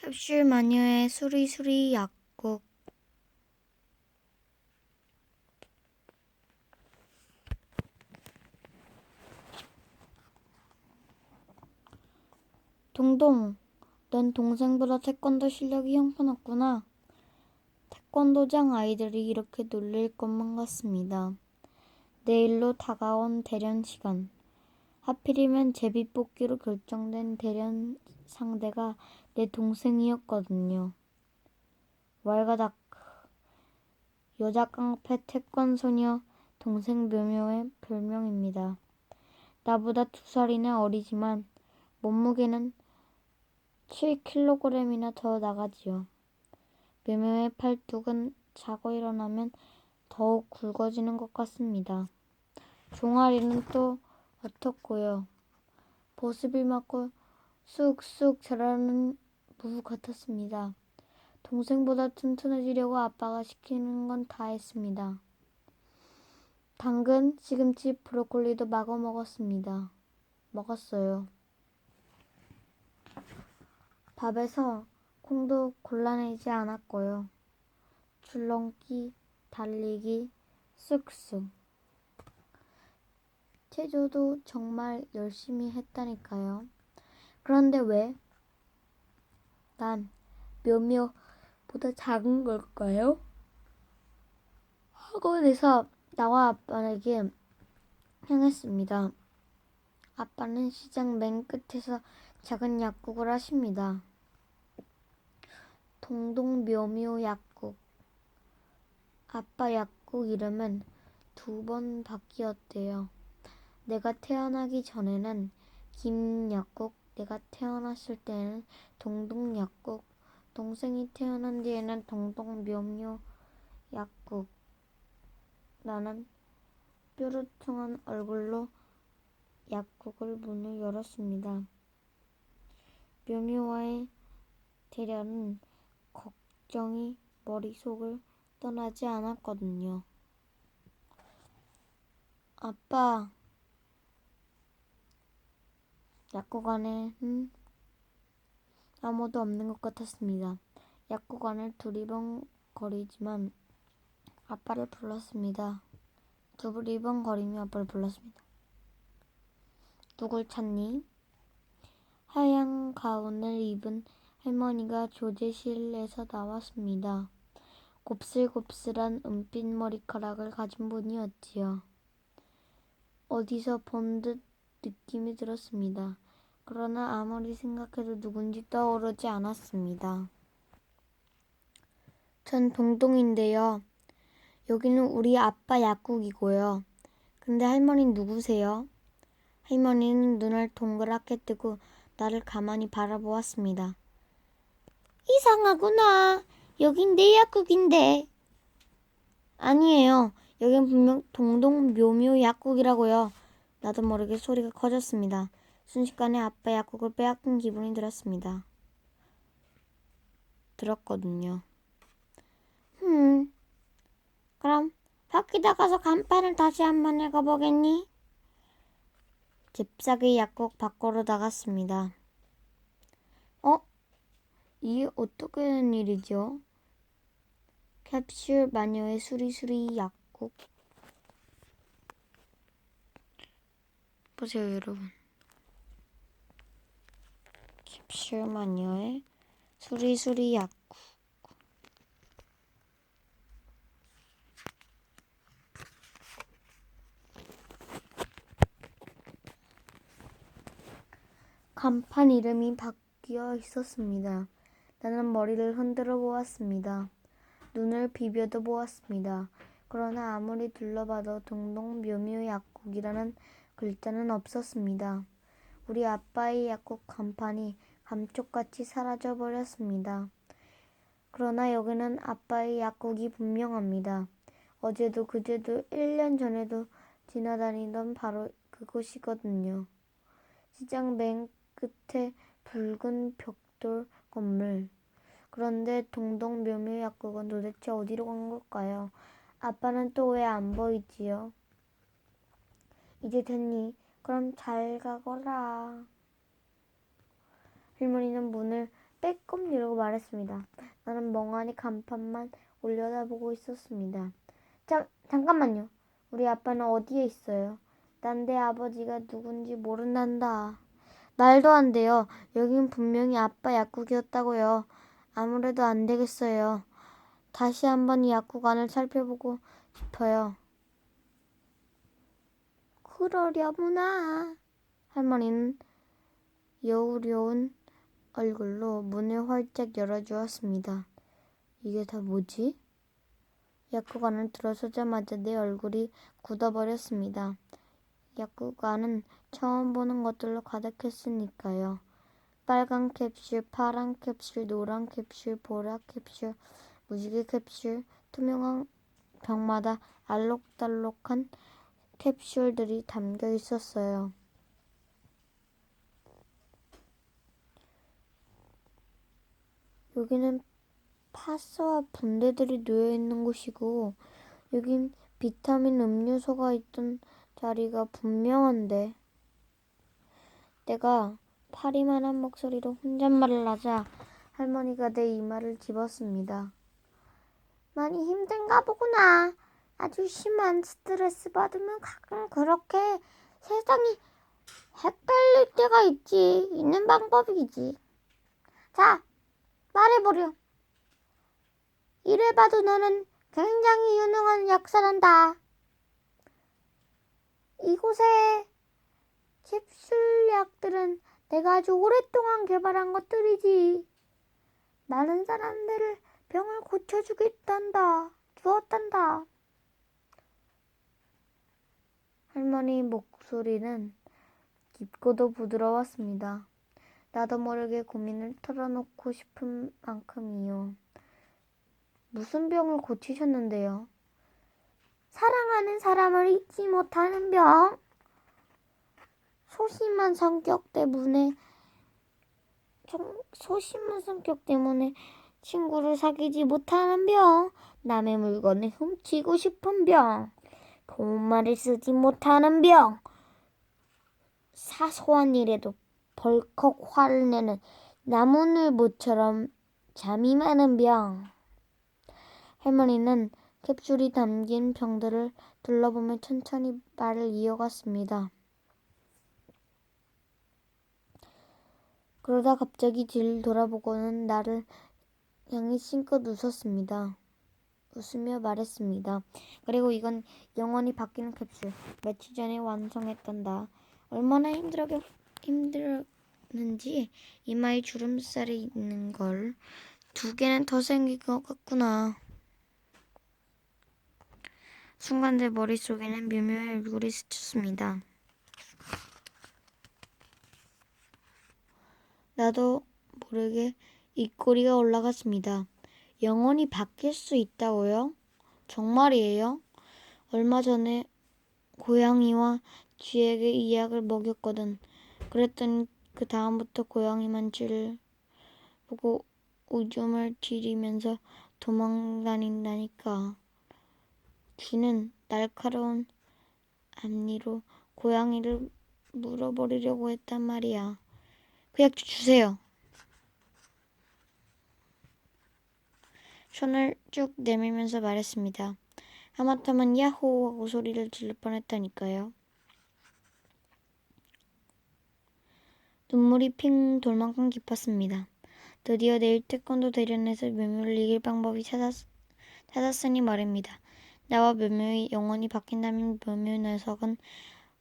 캡슐 마녀의 수리수리 약국. 동동, 넌 동생보다 태권도 실력이 형편없구나. 태권도장 아이들이 이렇게 놀릴 것만 같습니다. 내일로 다가온 대련 시간. 하필이면 제비뽑기로 결정된 대련 상대가 내 동생이었거든요. 왈가닥. 여자 깡패 태권소녀 동생 묘묘의 별명입니다. 나보다 2살이나 어리지만 몸무게는 7kg이나 더 나가지요. 묘묘의 팔뚝은 자고 일어나면 더욱 굵어지는 것 같습니다. 종아리는 또 어떻고요. 보습을 맞고 쑥쑥 자라는 무 같았습니다. 동생보다 튼튼해지려고 아빠가 시키는 건 다 했습니다. 당근, 시금치, 브로콜리도 마구 먹었어요. 밥에서 콩도 골라내지 않았고요. 줄넘기, 달리기, 쑥쑥. 체조도 정말 열심히 했다니까요. 그런데 왜? 난 묘묘보다 작은 걸까요? 학원에서 나와 아빠에게 향했습니다. 아빠는 시장 맨 끝에서 작은 약국을 하십니다. 동동묘묘 약국. 아빠 약국 이름은 2번 바뀌었대요. 내가 태어나기 전에는 김약국, 내가 태어났을 때는 동동약국, 동생이 태어난 뒤에는 동동묘묘 약국. 나는 뾰루퉁한 얼굴로 약국을 문을 열었습니다. 묘묘와의 대련은 걱정이 머릿속을 떠나지 않았거든요. 아빠, 약국 안에는 아무도 없는 것 같았습니다. 약국 안을 두리번거리지만 아빠를 불렀습니다. 두리번거리며 아빠를 불렀습니다. 누굴 찾니? 하얀 가운을 입은 할머니가 조제실에서 나왔습니다. 곱슬곱슬한 은빛 머리카락을 가진 분이었지요. 어디서 본 듯 느낌이 들었습니다. 그러나 아무리 생각해도 누군지 떠오르지 않았습니다. 전 동동인데요. 여기는 우리 아빠 약국이고요. 근데 할머니는 누구세요? 할머니는 눈을 동그랗게 뜨고 나를 가만히 바라보았습니다. 이상하구나. 여긴 내 약국인데. 아니에요. 여긴 분명 동동묘묘 약국이라고요. 나도 모르게 소리가 커졌습니다. 순식간에 아빠 약국을 빼앗긴 기분이 들었거든요. 그럼 밖에 나가서 간판을 다시 한번 읽어보겠니? 잽싸게 약국 밖으로 나갔습니다. 이게 어떻게 된 일이죠? 캡슐 마녀의 수리수리 약국. 보세요, 여러분. 캡슐 마녀의 수리수리 약국. 간판 이름이 바뀌어 있었습니다. 나는 머리를 흔들어 보았습니다. 눈을 비벼도 보았습니다. 그러나 아무리 둘러봐도 동동묘묘 약국이라는 글자는 없었습니다. 우리 아빠의 약국 간판이 감쪽같이 사라져버렸습니다. 그러나 여기는 아빠의 약국이 분명합니다. 어제도 그제도 1년 전에도 지나다니던 바로 그곳이거든요. 시장 맨 끝에 붉은 벽돌 건물. 그런데 동동묘묘 약국은 도대체 어디로 간 걸까요? 아빠는 또 왜 안 보이지요? 이제 됐니? 그럼 잘 가거라. 할머니는 문을 빼꼼 이러고 말했습니다. 나는 멍하니 간판만 올려다보고 있었습니다. 잠깐만요. 우리 아빠는 어디에 있어요? 난 내 아버지가 누군지 모른단다. 말도 안 돼요. 여긴 분명히 아빠 약국이었다고요. 아무래도 안 되겠어요. 다시 한번 이 약국 안을 살펴보고 싶어요. 그러려무나. 할머니는 여우려운 얼굴로 문을 활짝 열어주었습니다. 이게 다 뭐지? 약국 안을 들어서자마자 내 얼굴이 굳어버렸습니다. 약국 안은 처음 보는 것들로 가득했으니까요. 빨간 캡슐, 파란 캡슐, 노란 캡슐, 보라 캡슐, 무지개 캡슐, 투명한 병마다 알록달록한 캡슐들이 담겨 있었어요. 여기는 파스와 분대들이 놓여 있는 곳이고, 여긴 비타민 음료수가 있던 자리가 분명한데. 내가 파리만한 목소리로 혼잣말을 하자 할머니가 내 이마를 집었습니다. 많이 힘든가 보구나. 아주 심한 스트레스 받으면 가끔 그렇게 세상이 헷갈릴 때가 있지. 있는 방법이지. 자, 말해보렴. 이래봐도 너는 굉장히 유능한 약사란다. 이곳의 캡슐약들은 내가 아주 오랫동안 개발한 것들이지. 많은 사람들을 병을 주었단다. 할머니 목소리는 깊고도 부드러웠습니다. 나도 모르게 고민을 털어놓고 싶은 만큼이요. 무슨 병을 고치셨는데요? 사랑하는 사람을 잊지 못하는 병. 소심한 성격 때문에 친구를 사귀지 못하는 병. 남의 물건을 훔치고 싶은 병. 고운 말을 쓰지 못하는 병. 사소한 일에도 벌컥 화를 내는 나무늘보처럼 잠이 많은 병. 할머니는 캡슐이 담긴 병들을 둘러보며 천천히 말을 이어갔습니다. 그러다 갑자기 뒤를 돌아보고는 나를 향해 싱긋 웃었습니다. 웃으며 말했습니다. 그리고 이건 영원히 바뀌는 캡슐. 며칠 전에 완성했단다. 얼마나 힘들었는지 이마에 주름살이 있는 걸. 2개는 더 생긴 것 같구나. 순간 내 머릿속에는 묘묘한 얼굴이 스쳤습니다. 나도 모르게 입꼬리가 올라갔습니다. 영원히 바뀔 수 있다고요? 정말이에요? 얼마 전에 고양이와 쥐에게 이 약을 먹였거든. 그랬더니 그 다음부터 고양이만 쥐를 보고 오줌을 지리면서 도망다닌다니까. 쥐는 날카로운 앞니로 고양이를 물어버리려고 했단 말이야. 그 약 주세요. 손을 쭉 내밀면서 말했습니다. 하마터면 야호 하고 소리를 질러 뻔했다니까요. 눈물이 핑 돌 만큼 깊었습니다. 드디어 내일 태권도 대련에서 묘묘를 이길 방법이 찾았으니 말입니다. 나와 묘묘이 영원히 바뀐다면 묘묘 녀석은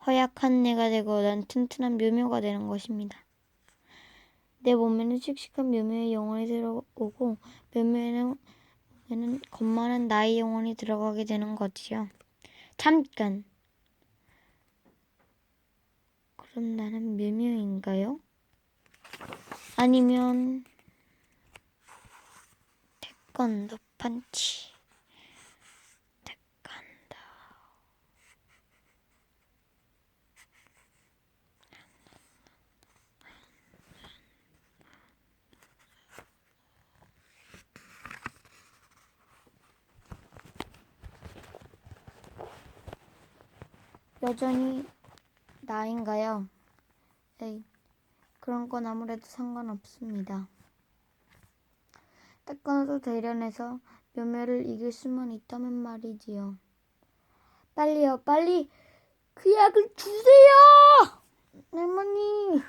허약한 내가 되고 난 튼튼한 묘묘가 되는 것입니다. 내 몸에는 씩씩한 묘묘의 영혼이 들어오고 묘묘에는 겁 많은 나의 영혼이 들어가게 되는 거지요. 잠깐! 그럼 나는 묘묘인가요? 아니면 태권도 판치. 태권도. 여전히 나인가요? 에이, 그런 건 아무래도 상관없습니다. 때까지 대련해서 묘묘를 이길 수만 있다면 말이지요. 빨리요, 빨리 그 약을 주세요! 할머니.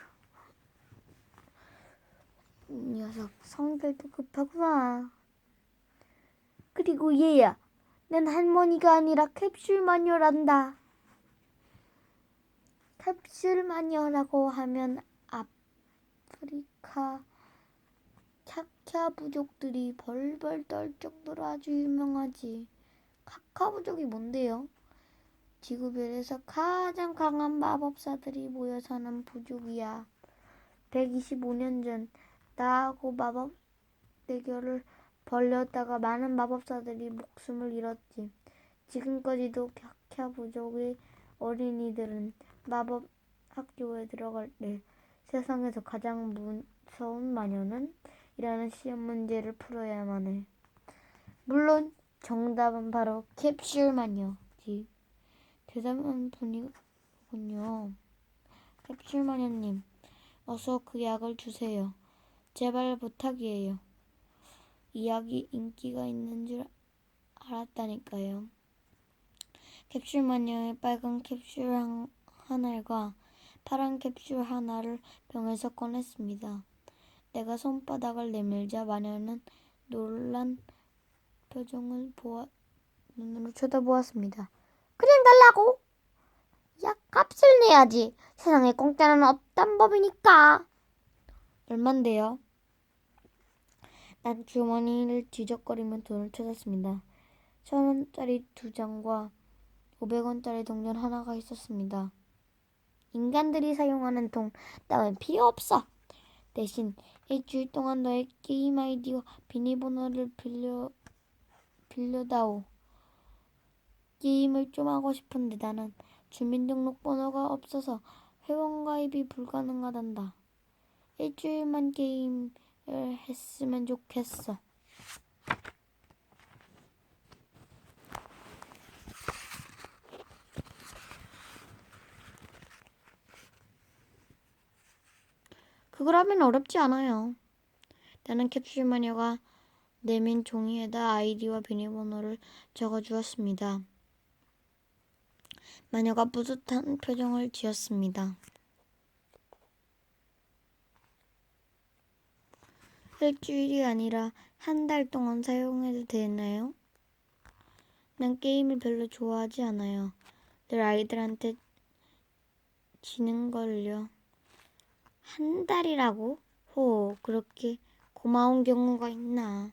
이 녀석 성질도 급하구나. 그리고 얘야, 난 할머니가 아니라 캡슐 마녀란다. 캡슐 마녀라고 하면 아프리카 카카 부족들이 벌벌 떨 정도로 아주 유명하지. 카카 부족이 뭔데요? 지구별에서 가장 강한 마법사들이 모여 사는 부족이야. 125년 전 나하고 마법 대결을 벌였다가 많은 마법사들이 목숨을 잃었지. 지금까지도 카카 부족의 어린이들은 마법 학교에 들어갈 때 세상에서 가장 무서운 마녀는? 이라는 시험 문제를 풀어야만 해. 물론 정답은 바로 캡슐 마녀지. 대단한 분이군요. 캡슐 마녀님, 어서 그 약을 주세요. 제발 부탁이에요. 이 약이 인기가 있는 줄 알았다니까요. 캡슐 마녀의 빨간 캡슐 한 알과 파란 캡슐 하나를 병에서 꺼냈습니다. 내가 손바닥을 내밀자 마녀는 놀란 표정을 눈으로 쳐다보았습니다. 그냥 달라고? 약값을 내야지. 세상에 공짜는 없단 법이니까. 얼만데요? 난 주머니를 뒤적거리며 돈을 찾았습니다. 1,000원짜리 2장과 500원짜리 동전 하나가 있었습니다. 인간들이 사용하는 돈 따윈 필요 없어. 대신 일주일 동안 너의 게임 아이디와 비밀번호를 빌려다오. 게임을 좀 하고 싶은데 나는 주민등록번호가 없어서 회원가입이 불가능하단다. 일주일만 게임을 했으면 좋겠어. 그거라면 어렵지 않아요. 나는 캡슐 마녀가 내민 종이에다 아이디와 비밀번호를 적어주었습니다. 마녀가 뿌듯한 표정을 지었습니다. 일주일이 아니라 한 달 동안 사용해도 되나요? 난 게임을 별로 좋아하지 않아요. 늘 아이들한테 지는걸요. 한 달이라고? 그렇게 고마운 경우가 있나.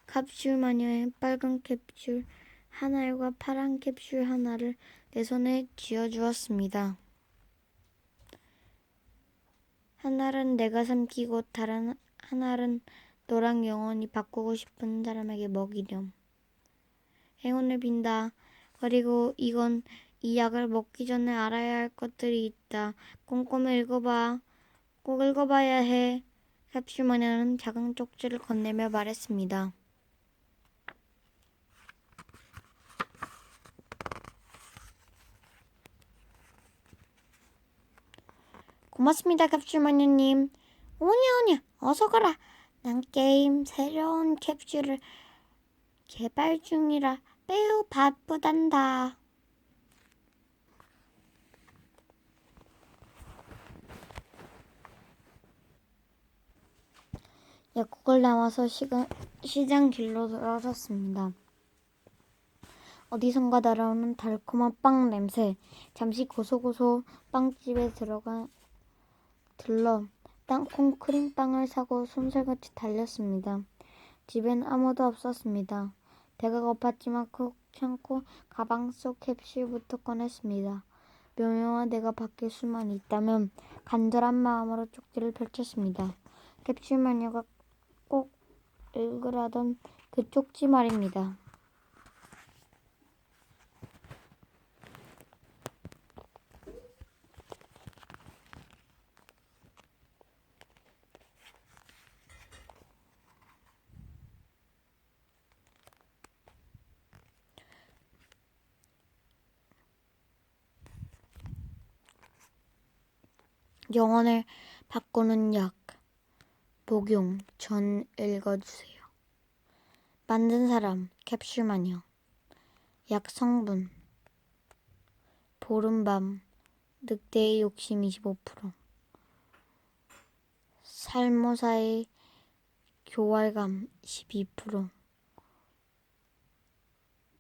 캡슐 마녀의 빨간 캡슐 하나과 파란 캡슐 하나를 내 손에 쥐어주었습니다. 하나는 내가 삼키고 다른 하나는 너랑 영원히 바꾸고 싶은 사람에게 먹이렴. 행운을 빈다. 그리고 이건 이 약을 먹기 전에 알아야 할 것들이 있다. 꼼꼼히 읽어봐. 꼭 읽어봐야 해. 캡슐 마녀는 작은 쪽지를 건네며 말했습니다. 고맙습니다, 캡슐 마녀님. 오냐, 어서 가라. 난 게임 새로운 캡슐을 개발 중이라 매우 바쁘단다. 약국을 나와서 시장 길로 돌아섰습니다. 어디선가 날아오는 달콤한 빵 냄새. 잠시 고소고소 빵집에 들러 땅콩 크림빵을 사고 솜살같이 달렸습니다. 집엔 아무도 없었습니다. 배가 고팠지만 콕 참고 가방 속 캡슐부터 꺼냈습니다. 묘묘한 내가 바뀔 수만 있다면 간절한 마음으로 쪽지를 펼쳤습니다. 캡슐 마녀가 꼭 읽으라던 그 쪽지 말입니다. 영혼을 바꾸는 약. 목용 전 읽어주세요. 만든 사람, 캡슐 마녀. 약 성분, 보름밤, 늑대의 욕심 25%, 살모사의 교활감 12%,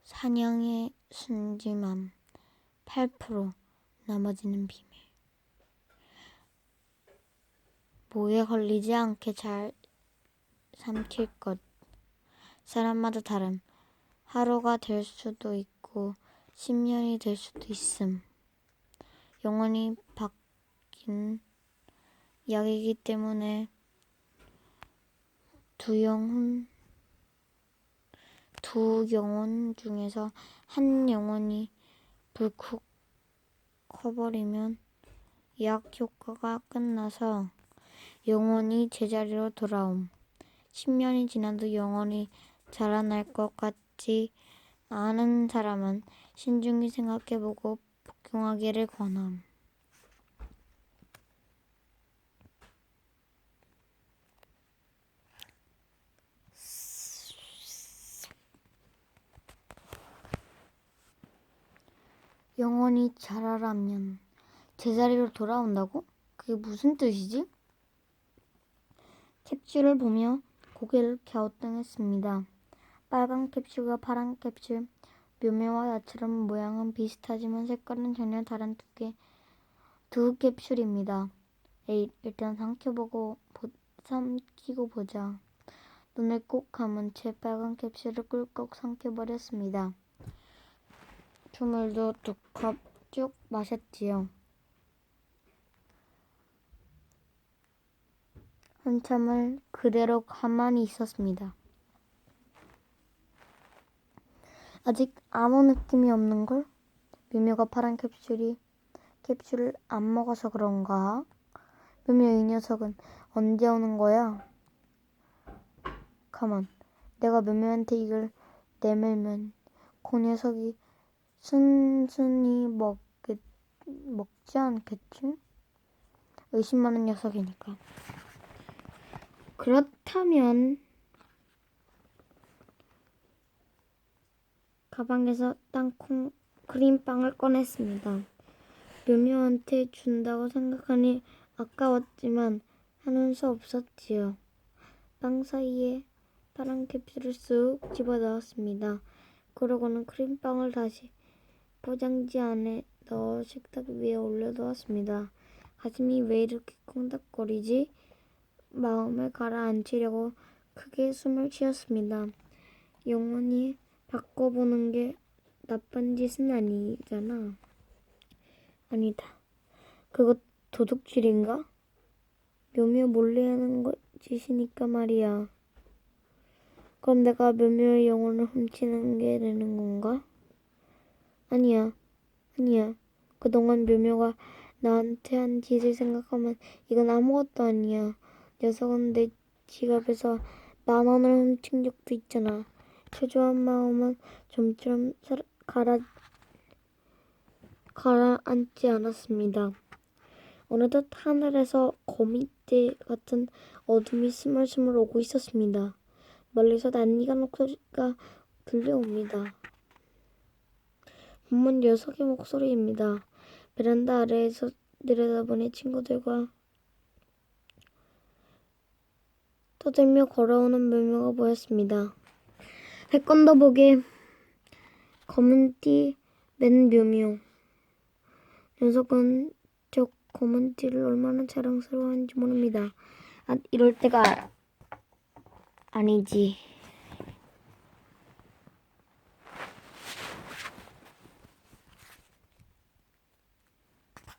사냥의 순진함 8%, 나머지는 비밀. 모에 걸리지 않게 잘 삼킬 것. 사람마다 다름. 하루가 될 수도 있고 10년이 될 수도 있음. 영원히 바뀐 약이기 때문에 두 영혼 중에서 한 영혼이 불쿡 커버리면 약 효과가 끝나서 영혼이 제자리로 돌아옴. 10년이 지나도 영혼이 자라날 것 같지 않은 사람은 신중히 생각해보고 복용하기를 권함. 영혼이 자라려면 제자리로 돌아온다고? 그게 무슨 뜻이지? 캡슐을 보며 고개를 갸우뚱했습니다. 빨간 캡슐과 파란 캡슐, 묘묘와 나처럼 모양은 비슷하지만 색깔은 전혀 다른 두 캡슐입니다. 에잇, 일단 삼키고 보자. 눈을 꼭 감은 채 빨간 캡슐을 꿀꺽 삼켜버렸습니다. 주물도 2컵 쭉 마셨지요. 한참을 그대로 가만히 있었습니다. 아직 아무 느낌이 없는걸? 묘묘가 파란 캡슐을 안 먹어서 그런가? 묘묘 이 녀석은 언제 오는 거야? 가만, 내가 묘묘한테 이걸 내밀면 그 녀석이 순순히 먹지 않겠지? 의심 많은 녀석이니까. 그렇다면 가방에서 땅콩 크림빵을 꺼냈습니다. 묘묘한테 준다고 생각하니 아까웠지만 하는 수 없었지요. 빵 사이에 파란 캡슐을 쑥 집어넣었습니다. 그러고는 크림빵을 다시 포장지 안에 넣어 식탁 위에 올려두었습니다. 가슴이 왜 이렇게 콩닥거리지? 마음을 가라앉히려고 크게 숨을 쉬었습니다. 영원히 바꿔보는 게 나쁜 짓은 아니잖아. 아니다. 그거 도둑질인가? 묘묘 몰래 하는 짓이니까 말이야. 그럼 내가 묘묘의 영혼을 훔치는 게 되는 건가? 아니야. 그동안 묘묘가 나한테 한 짓을 생각하면 이건 아무것도 아니야. 녀석은 내 지갑에서 10,000원을 훔친 적도 있잖아. 초조한 마음은 좀처럼 가라앉지 않았습니다. 어느덧 하늘에서 거미떼 같은 어둠이 스멀스멀 오고 있었습니다. 멀리서 낯익은 목소리가 들려옵니다. 분명 녀석의 목소리입니다. 베란다 아래에서 내려다보니 친구들과 떠들며 걸어오는 묘묘가 보였습니다. 태권도복에 검은 띠 맨 묘묘. 녀석은 저 검은 띠를 얼마나 자랑스러워하는지 모릅니다. 아, 이럴 때가 아니지.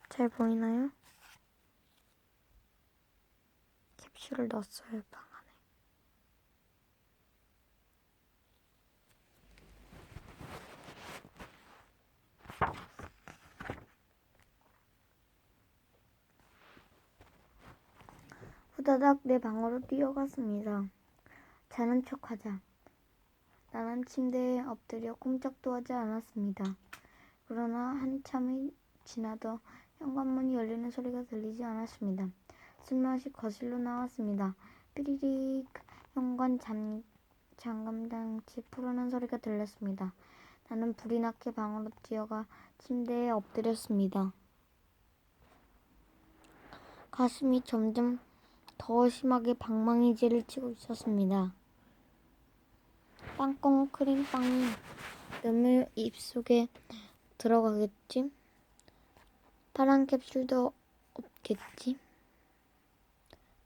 잘 보이나요? 캡슐을 넣었어요, 방 안에. 후다닥 내 방으로 뛰어갔습니다. 자는 척하자. 나는 침대에 엎드려 꼼짝도 하지 않았습니다. 그러나 한참이 지나도 현관문이 열리는 소리가 들리지 않았습니다. 슬며시 거실로 나왔습니다. 삐리릭 현관 장감장치 푸르는 소리가 들렸습니다. 나는 불이 나게 방으로 뛰어가 침대에 엎드렸습니다. 가슴이 점점 더 심하게 방망이질을 치고 있었습니다. 땅콩 크림빵이 묘묘 입속에 들어가겠지? 파란 캡슐도 없겠지?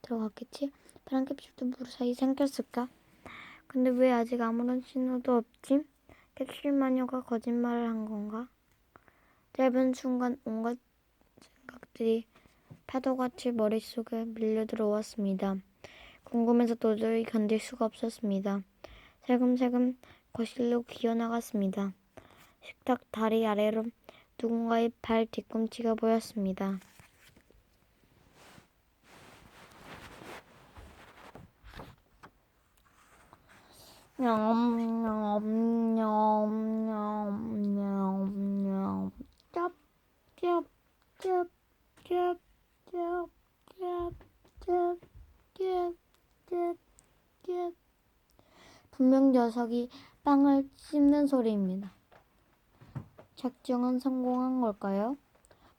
들어갔겠지? 파란 캡슐도 무사히 생겼을까? 근데 왜 아직 아무런 신호도 없지? 캡슐 마녀가 거짓말을 한 건가? 짧은 순간 온갖 생각들이 파도같이 머릿속에 밀려 들어왔습니다. 궁금해서 도저히 견딜 수가 없었습니다. 살금살금 거실로 기어나갔습니다. 식탁 다리 아래로 누군가의 발 뒤꿈치가 보였습니다. 분명 녀석이 빵을 씹는 소리입니다. 작정은 성공한 걸까요?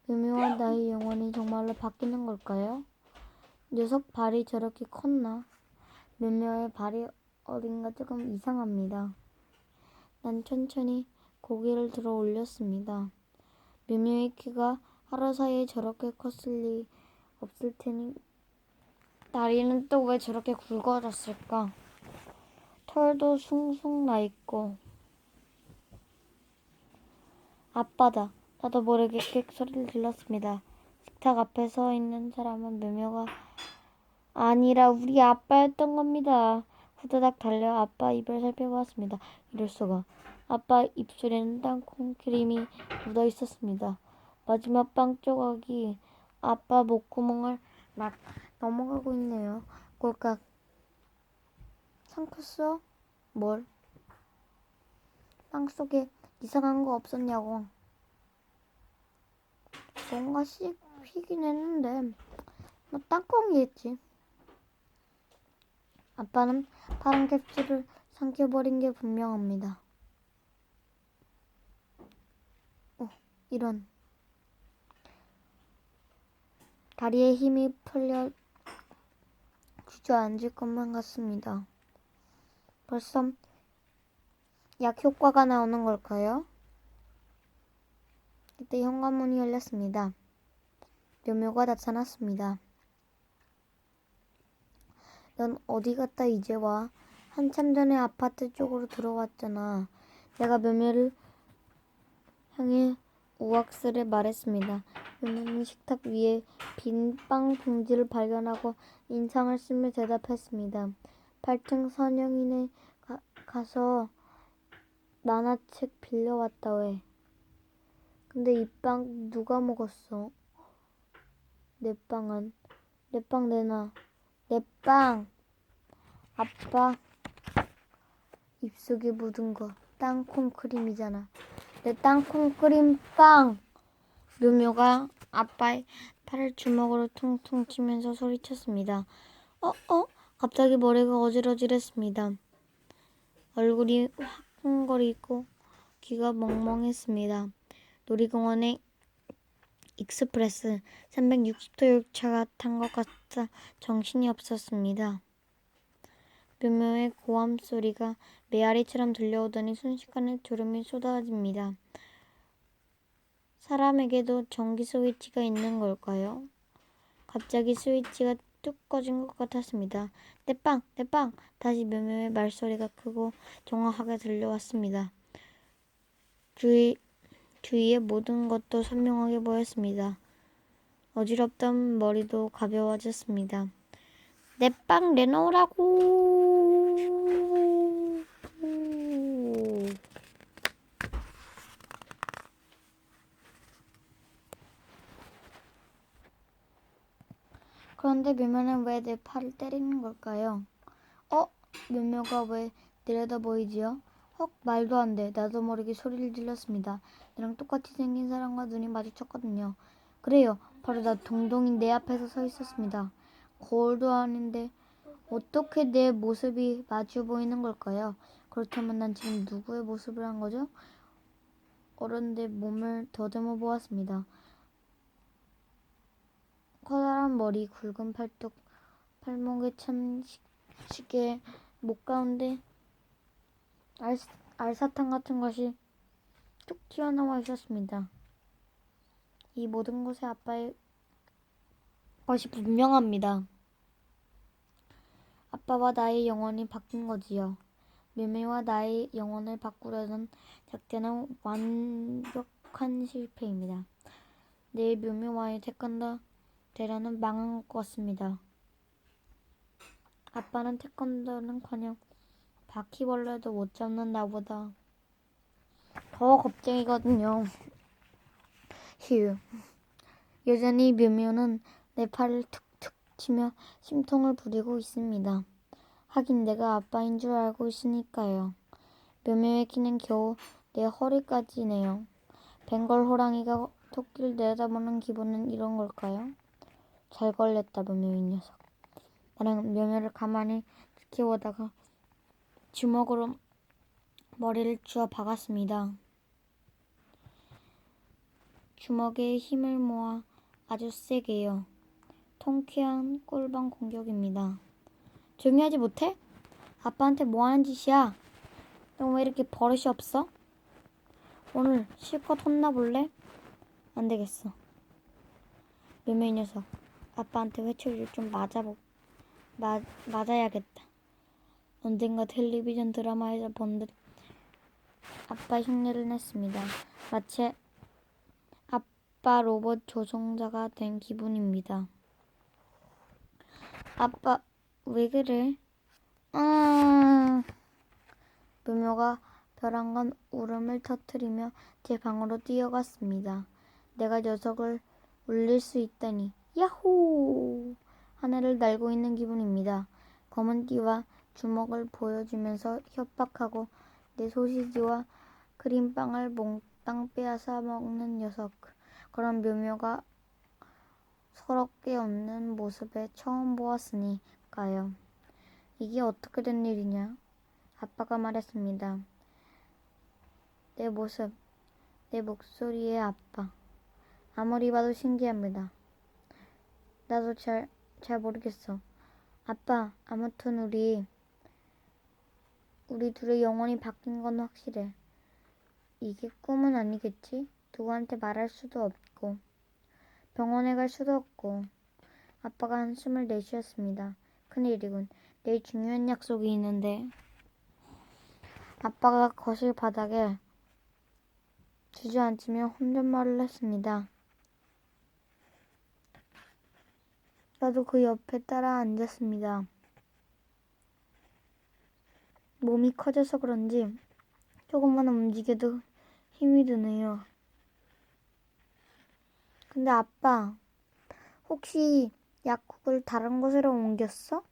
묘묘한 나의 영혼이 정말로 바뀌는 걸까요? 녀석 발이 저렇게 컸나? 묘묘의 발이 어딘가 조금 이상합니다. 난 천천히 고개를 들어 올렸습니다. 묘묘의 키가 하루 사이에 저렇게 컸을 리 없을 테니 다리는 또 왜 저렇게 굵어졌을까? 털도 숭숭 나 있고. 아빠다. 나도 모르게 꽥 소리를 질렀습니다. 식탁 앞에 서 있는 사람은 묘묘가 아니라 우리 아빠였던 겁니다. 후다닥 달려 아빠 입을 살펴보았습니다. 이럴 수가. 아빠 입술에는 땅콩 크림이 묻어 있었습니다. 마지막 빵 조각이 아빠 목구멍을 막 넘어가고 있네요. 꼴깍. 삼켰어? 뭘? 빵 속에 이상한 거 없었냐고. 뭔가 휘긴 했는데 뭐 땅콩이겠지. 아빠는 파란 캡슐을 삼켜버린 게 분명합니다. 이런. 다리에 힘이 풀려 주저앉을 것만 같습니다. 벌써 약 효과가 나오는 걸까요? 이때 현관문이 열렸습니다. 묘묘가 나타났습니다. 넌 어디 갔다 이제 와? 한참 전에 아파트 쪽으로 들어왔잖아. 내가 묘묘를 향해 우악스레 말했습니다. 묘묘는 식탁 위에 빈 빵 봉지를 발견하고 인상을 쓰며 대답했습니다. 8층 선영이네 가서 만화책 빌려왔다 왜? 근데 이 빵 누가 먹었어? 내 빵은? 내 빵 내놔. 내 빵! 아빠 입속에 묻은 거 땅콩 크림이잖아. 내 땅콩 크림 빵! 묘묘가 아빠의 팔을 주먹으로 퉁퉁 치면서 소리쳤습니다. 갑자기 머리가 어질어질했습니다. 얼굴이 화끈거리고 귀가 멍멍했습니다. 놀이공원에 익스프레스 360도 열차가 탄 것 같아 정신이 없었습니다. 묘묘의 고함 소리가 메아리처럼 들려오더니 순식간에 졸음이 쏟아집니다. 사람에게도 전기 스위치가 있는 걸까요? 갑자기 스위치가 뚝 꺼진 것 같았습니다. 내 빵! 내 빵! 다시 묘묘의 말소리가 크고 정확하게 들려왔습니다. 주위의 모든 것도 선명하게 보였습니다. 어지럽던 머리도 가벼워졌습니다. 내 빵 내놓으라고! 그런데 묘묘는 왜 내 팔을 때리는 걸까요? 묘묘가 왜 내려다 보이지요? 말도 안 돼. 나도 모르게 소리를 질렀습니다. 나랑 똑같이 생긴 사람과 눈이 마주쳤거든요. 그래요. 바로 나 동동이 내 앞에서 서 있었습니다. 거울도 아닌데 어떻게 내 모습이 마주 보이는 걸까요? 그렇다면 난 지금 누구의 모습을 한 거죠? 어른의 몸을 더듬어 보았습니다. 커다란 머리, 굵은 팔뚝, 팔목에 찬 시계, 목 가운데 알사탕 같은 것이 쭉 튀어나와 있었습니다. 이 모든 것에 아빠의 것이 분명합니다. 아빠와 나의 영혼이 바뀐 거지요. 묘묘와 나의 영혼을 바꾸려던 작전은 완벽한 실패입니다. 내 묘묘와의 태권도 대련은 망한 것 같습니다. 아빠는 태권도는커녕 바퀴벌레도 못 잡는 나보다 더 겁쟁이거든요. 휴. 여전히 묘묘는 내 팔을 툭툭 치며 심통을 부리고 있습니다. 하긴 내가 아빠인 줄 알고 있으니까요. 묘묘의 키는 겨우 내 허리까지네요. 벵걸 호랑이가 토끼를 내려다보는 기분은 이런 걸까요? 잘 걸렸다, 묘묘 이 녀석. 나는 묘묘를 가만히 지켜보다가 주먹으로 머리를 쥐어 박았습니다. 주먹에 힘을 모아 아주 세게요. 통쾌한 꿀밤 공격입니다. 조용히 하지 못해? 아빠한테 뭐 하는 짓이야? 너 왜 이렇게 버릇이 없어? 오늘 실컷 혼나볼래? 안 되겠어. 묘묘 이 녀석. 아빠한테 회초리를 좀 맞아야겠다. 언젠가 텔레비전 드라마에서 본 듯 아빠 흉내를 냈습니다. 마치 아빠 로봇 조종자가 된 기분입니다. 아빠, 왜 그래? 묘묘가 벼랑간 울음을 터뜨리며 제 방으로 뛰어갔습니다. 내가 녀석을 울릴 수 있다니, 야호! 하늘을 날고 있는 기분입니다. 검은 띠와 주먹을 보여주면서 협박하고 내 소시지와 크림빵을 몽땅 빼앗아 먹는 녀석. 그런 묘묘가 서럽게 없는 모습에 처음 보았으니까요. 이게 어떻게 된 일이냐? 아빠가 말했습니다. 내 모습, 내 목소리의 아빠. 아무리 봐도 신기합니다. 나도 잘 모르겠어. 아빠, 아무튼 우리 둘의 영혼이 바뀐 건 확실해. 이게 꿈은 아니겠지? 누구한테 말할 수도 없고 병원에 갈 수도 없고. 아빠가 한숨을 내쉬었습니다. 큰일이군. 내일 중요한 약속이 있는데. 아빠가 거실 바닥에 주저앉으며 혼잣말을 했습니다. 나도 그 옆에 따라 앉았습니다. 몸이 커져서 그런지 조금만 움직여도 힘이 드네요. 근데 아빠, 혹시 약국을 다른 곳으로 옮겼어?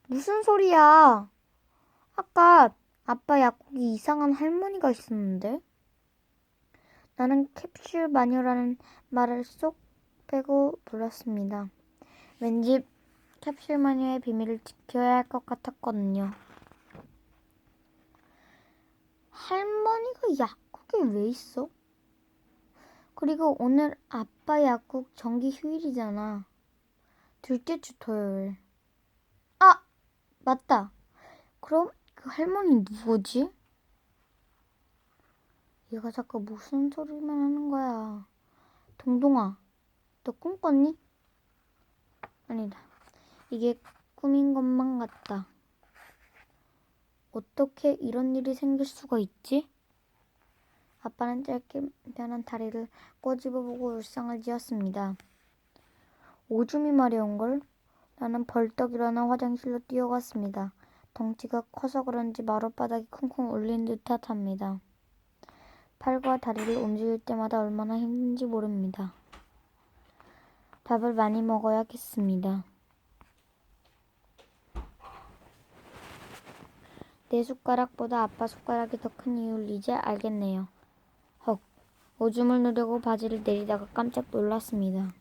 무슨 소리야? 아까 아빠 약국에 이상한 할머니가 있었는데? 나는 캡슐 마녀라는 말을 쏙 빼고 불렀습니다. 왠지 캡슐 마녀의 비밀을 지켜야 할 것 같았거든요. 할머니가 약국에 왜 있어? 그리고 오늘 아빠 약국 정기 휴일이잖아. 둘째 주 토요일. 아! 맞다. 그럼 그 할머니 누구지? 얘가 자꾸 무슨 소리만 하는 거야. 동동아, 너 꿈 꿨니? 아니다. 이게 꿈인 것만 같다. 어떻게 이런 일이 생길 수가 있지? 아빠는 짧게 변한 다리를 꼬집어보고 울상을 지었습니다. 오줌이 마려운걸? 나는 벌떡 일어나 화장실로 뛰어갔습니다. 덩치가 커서 그런지 마룻바닥이 쿵쿵 울린 듯합니다. 팔과 다리를 움직일 때마다 얼마나 힘든지 모릅니다. 밥을 많이 먹어야겠습니다. 내 숟가락보다 아빠 숟가락이 더 큰 이유를 이제 알겠네요. 헉, 오줌을 누르고 바지를 내리다가 깜짝 놀랐습니다.